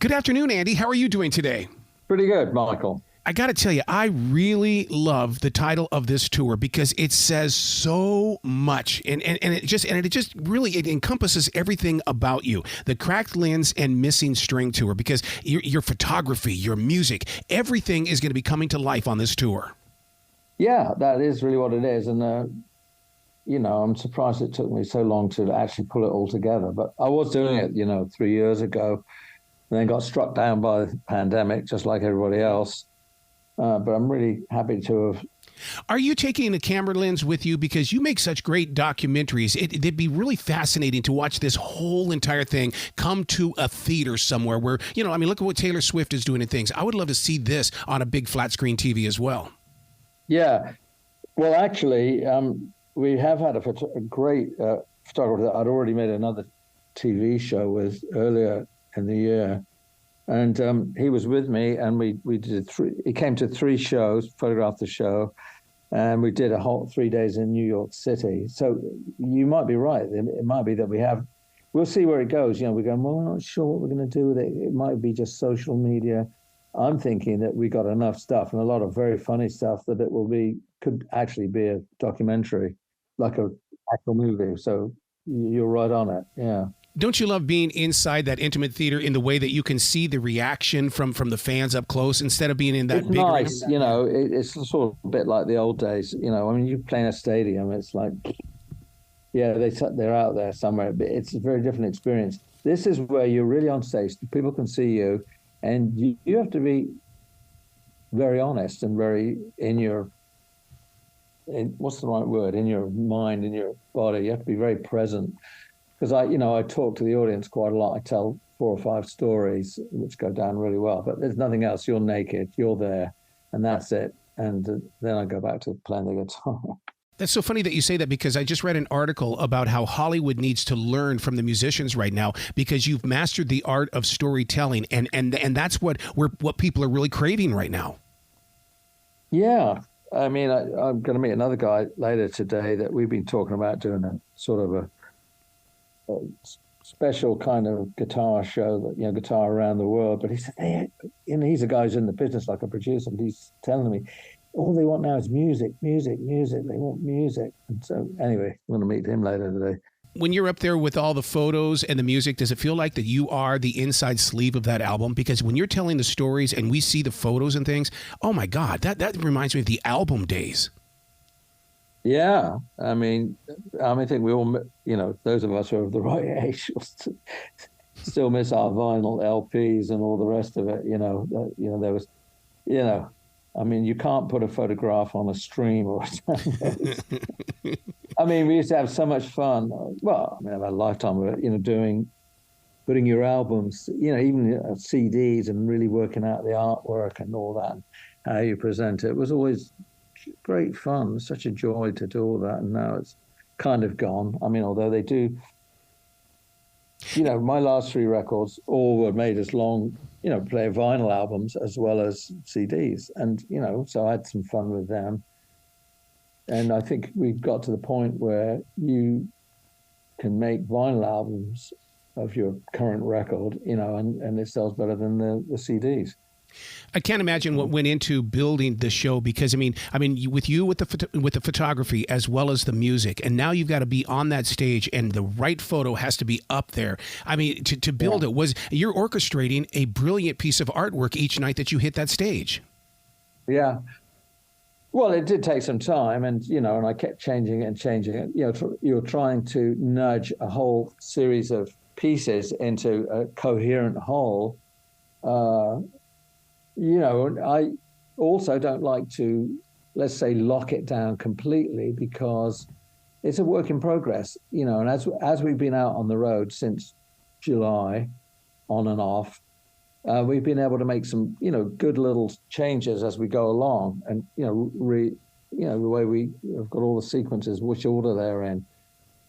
Good afternoon, Andy. How are you doing today? Pretty good, Michael. I got to tell you, I really love the title of this tour because it says so much, and it just really it encompasses everything about you. The Cracked Lens and Missing String tour, because your photography, your music, everything is going to be coming to life on this tour. Yeah, that is really what it is, and I'm surprised it took me so long to actually pull it all together. But I was doing it, 3 years ago, and then got struck down by the pandemic, just like everybody else. But I'm really happy to have. Are you taking a camera lens with you? Because you make such great documentaries. It'd be really fascinating to watch this whole entire thing come to a theater somewhere where, look at what Taylor Swift is doing and things. I would love to see this on a big flat screen TV as well. Yeah. Well, actually, we have had a great photographer that I'd already made another TV show with earlier in the year. And he was with me, and we did he came to 3 shows, photographed the show, and we did a whole 3 days in New York City. So you might be right. It might be that we'll see where it goes. We're going, well, we're not sure what we're going to do with it. It might be just social media. I'm thinking that we got enough stuff and a lot of very funny stuff that could actually be a documentary, like a actual movie. So you're right on it. Yeah. Don't you love being inside that intimate theater in the way that you can see the reaction from the fans up close instead of being in that it's big nice, arena? it's sort of a bit like the old days. You play in a stadium, it's like, yeah, they're out there somewhere, but it's a very different experience. This is where you're really on stage. People can see you, and you have to be very honest and very what's the right word? In your mind, in your body. You have to be very present. Because I talk to the audience quite a lot. I tell 4 or 5 stories, which go down really well. But there's nothing else. You're naked. You're there, and that's it. And then I go back to playing the guitar. That's so funny that you say that, because I just read an article about how Hollywood needs to learn from the musicians right now, because you've mastered the art of storytelling, and that's what people are really craving right now. Yeah, I mean, I'm going to meet another guy later today that we've been talking about doing a sort of a special kind of guitar show, that guitar around the world. But he said, he's a guy who's in the business like a producer, but he's telling me all they want now is music. They want music. And so anyway, I'm going to meet him later today. When you're up there with all the photos and the music, does it feel like that you are the inside sleeve of that album? Because when you're telling the stories and we see the photos and things, oh my God, that reminds me of the album days. Yeah, I think we all, those of us who are of the right age still miss our vinyl LPs and all the rest of it. There was, you can't put a photograph on a stream or something. We used to have so much fun. Well, I've had a lifetime of it, putting your albums, even CDs, and really working out the artwork and all that, and how you present it. It was always great fun. It's such a joy to do all that, and now it's kind of gone. Although they do, my last 3 records all were made as long, play vinyl albums as well as CDs, and so I had some fun with them. And I think we've got to the point where you can make vinyl albums of your current record, and it sells better than the CDs. I can't imagine what went into building the show, because with the photography as well as the music, and now you've got to be on that stage, and the right photo has to be up there. To build it, you're orchestrating a brilliant piece of artwork each night that you hit that stage. Yeah. Well, it did take some time, and I kept changing it. You're trying to nudge a whole series of pieces into a coherent whole. I also don't like to, let's say, lock it down completely, because it's a work in progress, and as we've been out on the road since July, on and off, we've been able to make some, good little changes as we go along, and, the way we have got all the sequences, which order they're in.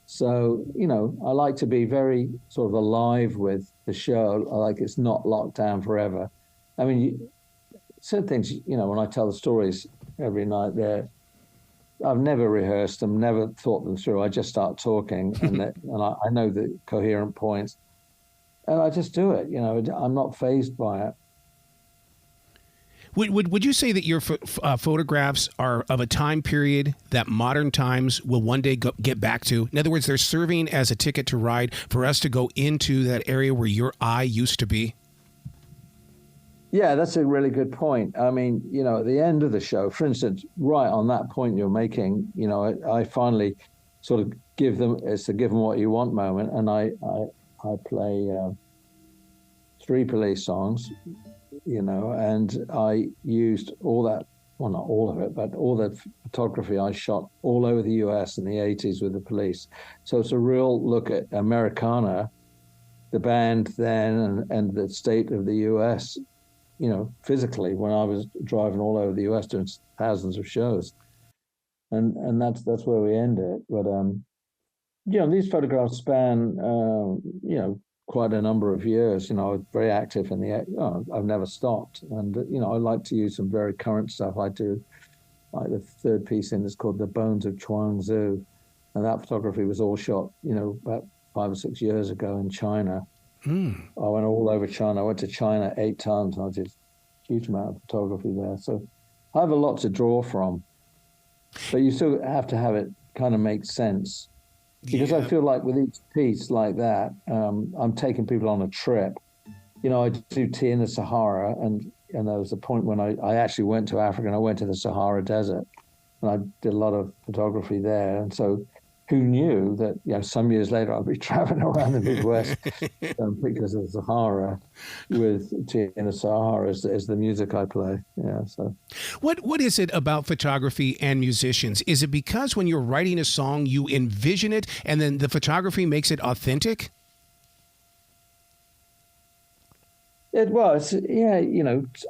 So, I like to be very sort of alive with the show. I like it's not locked down forever. Certain things, when I tell the stories every night there, I've never rehearsed them, never thought them through. I just start talking, and I know the coherent points. I just do it. I'm not fazed by it. Would you say that your photographs are of a time period that modern times will one day get back to? In other words, they're serving as a ticket to ride for us to go into that area where your eye used to be? Yeah, that's a really good point. I mean, at the end of the show, for instance, right on that point you're making, I finally sort of give them what you want moment, and I play 3 Police songs, and I used all that, well, not all of it, but all the photography I shot all over the US in the 80s with the Police. So it's a real look at Americana, the band then, and the state of the US, physically, when I was driving all over the US doing thousands of shows. And that's where we end it. But, these photographs span, quite a number of years. I was very active I've never stopped. And, I like to use some very current stuff. I do, like the third piece in is called The Bones of Chuangzi. And that photography was all shot, about 5 or 6 years ago in China. I went all over China. I went to China 8 times, and I did a huge amount of photography there. So I have a lot to draw from. But you still have to have it kind of make sense. Because I feel like with each piece like that, I'm taking people on a trip. I do Tea in the Sahara, and there was a point when I actually went to Africa, and I went to the Sahara Desert, and I did a lot of photography there. And so who knew that, some years later I'll be traveling around the Midwest because of the Sahara with Tea in the Sahara as the music I play. Yeah. So what is it about photography and musicians? Is it because when you're writing a song, you envision it and then the photography makes it authentic? It was, yeah,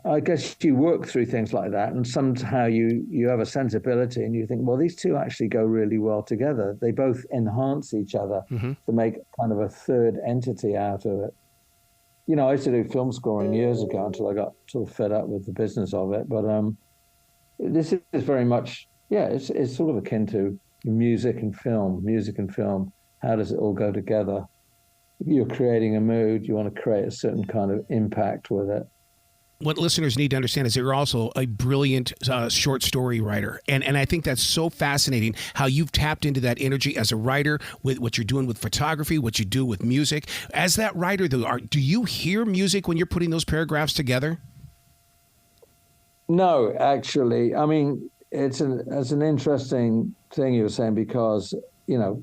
I guess you work through things like that, and somehow you have a sensibility and you think, well, these two actually go really well together. They both enhance each other to make kind of a third entity out of it. I used to do film scoring years ago until I got sort of fed up with the business of it. But this is very much, it's sort of akin to music and film. How does it all go together? You're creating a mood, you want to create a certain kind of impact with it. What listeners need to understand is you're also a brilliant short story writer. And I think that's so fascinating how you've tapped into that energy as a writer with what you're doing with photography, what you do with music. As that writer, though, do you hear music when you're putting those paragraphs together? No, actually. I mean, it's an interesting thing you were saying because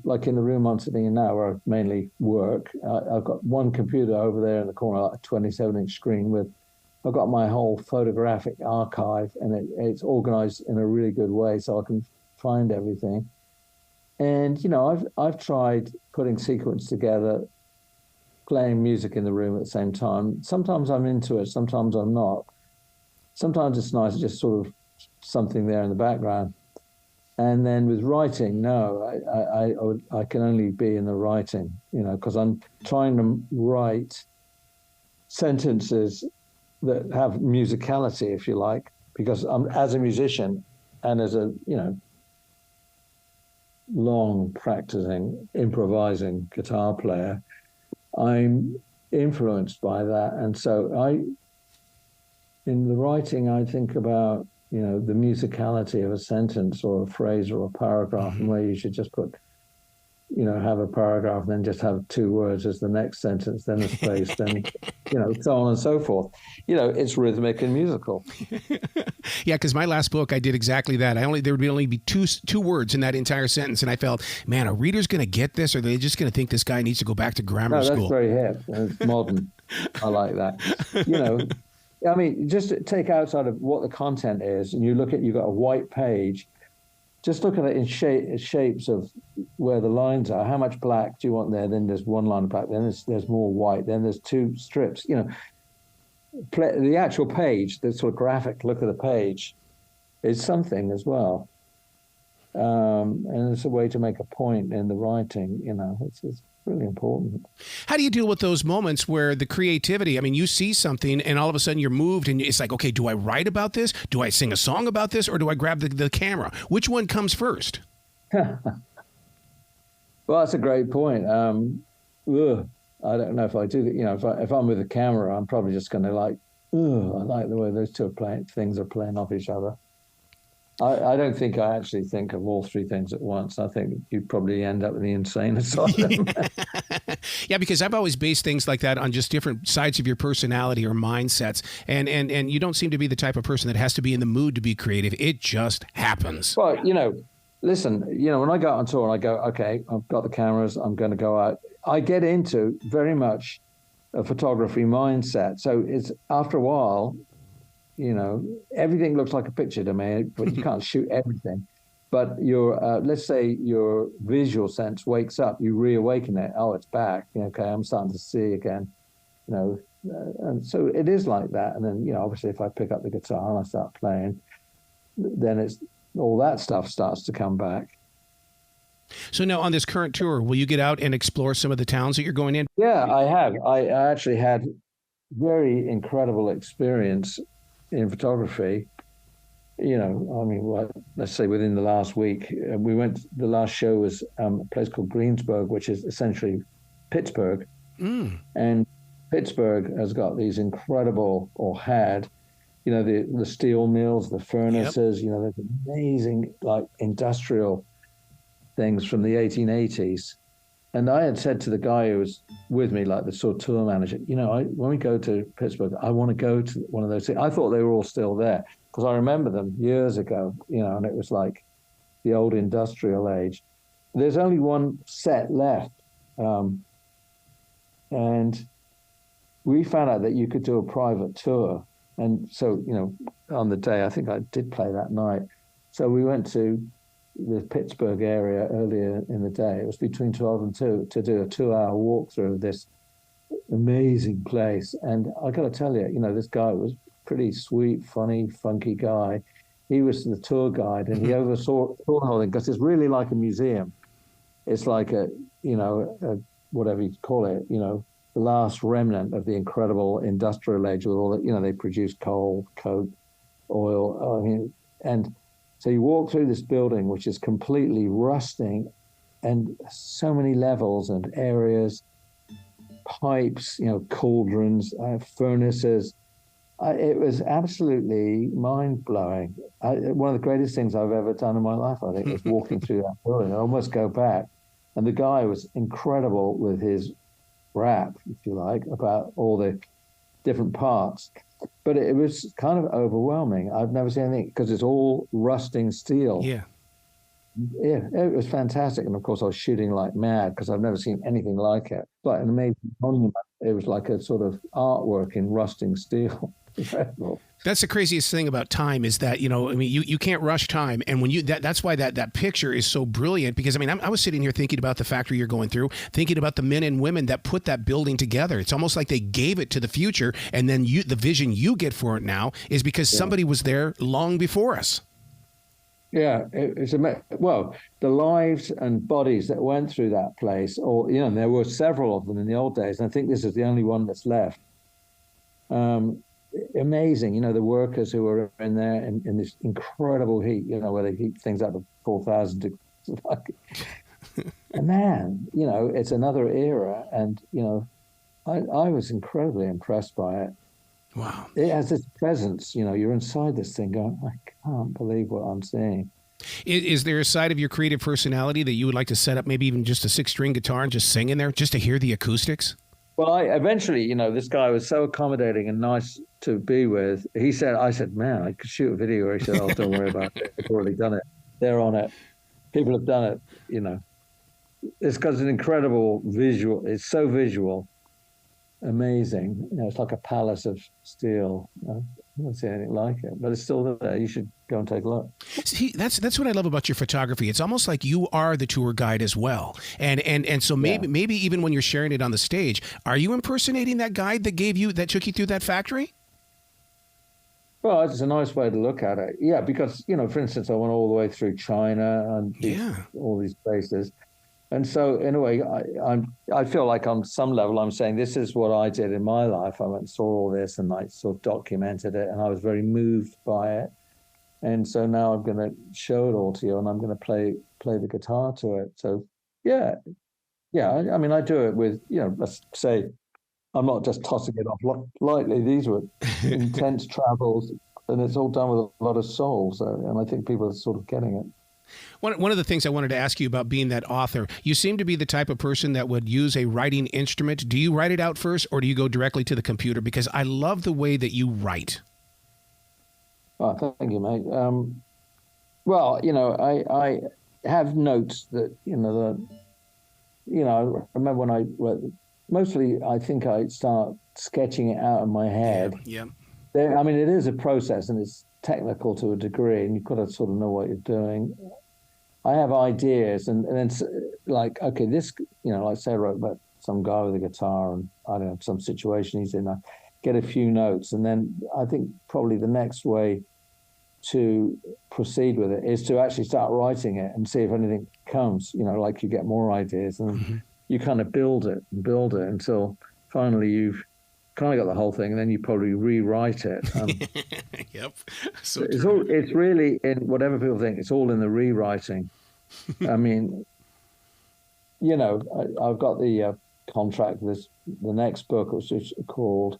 like in the room I'm sitting in now where I mainly work, I've got one computer over there in the corner, like a 27-inch screen I've got my whole photographic archive, and it's organized in a really good way so I can find everything. And, I've tried putting sequence together, playing music in the room at the same time. Sometimes I'm into it, sometimes I'm not. Sometimes it's nice, just sort of something there in the background. And then with writing, no, I can only be in the writing, because I'm trying to write sentences that have musicality, if you like, because I'm, as a musician and as a, long practicing, improvising guitar player, I'm influenced by that. And so in the writing, I think about, the musicality of a sentence or a phrase or a paragraph, and where you should just put, have a paragraph and then just have 2 words as the next sentence, then a space, then, so on and so forth. It's rhythmic and musical. Yeah, because my last book, I did exactly that. There would only be two words in that entire sentence, and I felt, man, are readers going to get this, or are they just going to think this guy needs to go back to grammar school? That's very hip. It's modern. I like that. I mean, just take outside of what the content is, and you've got a white page. Just look at it in shapes of where the lines are. How much black do you want there? Then there's one line of black. Then there's more white. Then there's 2 strips. The actual page, the sort of graphic look of the page, is something as well. And it's a way to make a point in the writing. It's really important. How do you deal with those moments where the creativity, I mean, you see something and all of a sudden you're moved and it's like, okay, do I write about this? Do I sing a song about this? Or do I grab the camera? Which one comes first? Well, that's a great point. I don't know if I do that. If I'm with a camera, I'm probably just going to like, oh, I like the way those two things are playing off each other. I don't think I actually think of all three things at once. I think you'd probably end up in the insane asylum. Yeah, because I've always based things like that on just different sides of your personality or mindsets. And you don't seem to be the type of person that has to be in the mood to be creative. It just happens. Well, listen, when I go out on tour and I go, okay, I've got the cameras, I'm going to go out. I get into very much a photography mindset. So it's after a while, everything looks like a picture to me, but you can't shoot everything. But let's say your visual sense wakes up, you reawaken it. Oh, it's back. Okay, I'm starting to see again. And so it is like that. And then, obviously, if I pick up the guitar and I start playing, then it's all that stuff starts to come back. So now on this current tour, will you get out and explore some of the towns that you're going in? Yeah, I have. I actually had very incredible experience in photography. Let's say within the last week, the last show was a place called Greensburg, which is essentially Pittsburgh. And Pittsburgh has got these incredible, or had, the steel mills, the furnaces, there's amazing, like, industrial things from the 1880s. And I had said to the guy who was with me, like the sort of tour manager, when we go to Pittsburgh, I want to go to one of those things. I thought they were all still there because I remember them years ago, and it was like the old industrial age. There's only one set left. And we found out that you could do a private tour. And so, on the day, I think I did play that night. So we went to the Pittsburgh area earlier in the day. It was between 12 and 2 to do a 2-hour walkthrough of this amazing place. And I got to tell you, this guy was pretty sweet, funny, funky guy. He was the tour guide, and he oversaw tour holding because it's really like a museum. It's like a whatever you call it, the last remnant of the incredible industrial age with all that, they produced coal, coke, oil. And so you walk through this building, which is completely rusting, and so many levels and areas, pipes, cauldrons, furnaces. It was absolutely mind-blowing. One of the greatest things I've ever done in my life, I think, was walking through that building. I almost go back. And the guy was incredible with his rap, if you like, about all the different parts. But it was kind of overwhelming. I've never seen anything, because it's all rusting steel. Yeah. Yeah, it was fantastic. And of course, I was shooting like mad because I've never seen anything like it. Like an amazing monument. It was like a sort of artwork in rusting steel. Incredible. That's the craziest thing about time is that, you can't rush time. And when that's why that picture is so brilliant, because I was sitting here thinking about the factory you're going through, thinking about the men and women that put that building together. It's almost like they gave it to the future. And then the vision you get for it now is because somebody was there long before us. Yeah, well, the lives and bodies that went through that place, or, there were several of them in the old days. And I think this is the only one that's left. Amazing, the workers who were in there in this incredible heat, where they heat things up to 4,000 degrees. And man, it's another era. And, I was incredibly impressed by it. Wow. It has this presence, you're inside this thing going, I can't believe what I'm seeing. Is there a side of your creative personality that you would like to set up, maybe even just a 6-string guitar and just sing in there just to hear the acoustics? Well, eventually, this guy was so accommodating and nice to be with. I said, man, I could shoot a video. He said, oh, don't worry about it. They've already done it. They're on it. People have done it, It's got an incredible visual. It's so visual. Amazing. It's like a palace of steel. I don't see anything like it, but it's still there. You should go and take a look. See, that's what I love about your photography. It's almost like you are the tour guide as well. And so maybe even when you're sharing it on the stage, are you impersonating that guide that took you through that factory? Well, it's a nice way to look at it. Yeah, because, for instance, I went all the way through China and all these places. And so, in a way, I feel like on some level I'm saying this is what I did in my life. I went and saw all this and I sort of documented it, and I was very moved by it. And so now I'm going to show it all to you, and I'm going to play the guitar to it. So, yeah, Yeah, I mean, I do it with, let's say, I'm not just tossing it off lightly. These were intense travels, and it's all done with a lot of soul. So, and I think people are sort of getting it. One of the things I wanted to ask you about being that author, you seem to be the type of person that would use a writing instrument. Do you write it out first, or do you go directly to the computer? Because I love the way that you write. Oh, thank you, mate. Well, I have notes that, I remember when mostly I think I start sketching it out in my head. Yeah. I mean, it is a process and it's technical to a degree, and you've got to sort of know what you're doing. I have ideas, and then like, okay, this, like say I wrote about some guy with a guitar and I don't know, some situation he's in, I get a few notes, and then I think probably the next way to proceed with it is to actually start writing it and see if anything comes, like you get more ideas and you kind of build it until finally you've kind of got the whole thing, and then you probably rewrite it. Yep. So it's really, in whatever people think, it's all in the rewriting. I mean, I've got the contract, the next book, which is called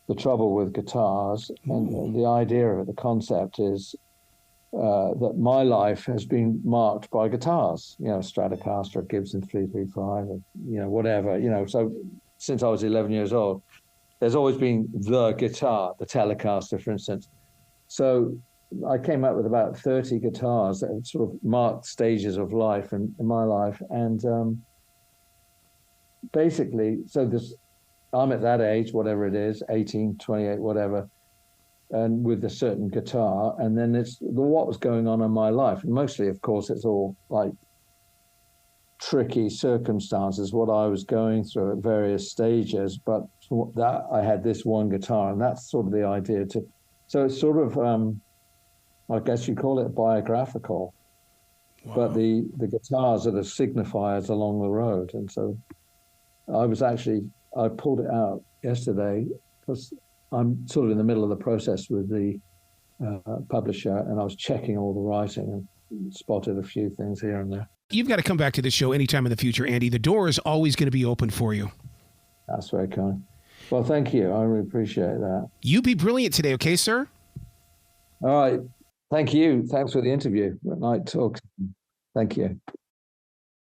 The Trouble with Guitars. And the idea of it, the concept is that my life has been marked by guitars, Stratocaster, Gibson 335, whatever, so since I was 11 years old, there's always been the guitar, the Telecaster, for instance. So I came up with about 30 guitars that sort of marked stages of life in my life. And basically, I'm at that age, whatever it is, 18, 28, whatever, and with a certain guitar. And then it's what was going on in my life. And mostly, of course, it's all like tricky circumstances, what I was going through at various stages. But that I had this one guitar, and that's sort of the idea too. So it's sort of, I guess you call it biographical. Wow. But the guitars are the signifiers along the road. And so I pulled it out yesterday because I'm sort of in the middle of the process with the publisher, and I was checking all the writing and spotted a few things here and there. You've got to come back to this show anytime in the future, Andy. The door is always going to be open for you. That's very kind. Well, thank you. I really appreciate that. You be brilliant today, okay, sir? All right. Thank you. Thanks for the interview. Night talk. Thank you.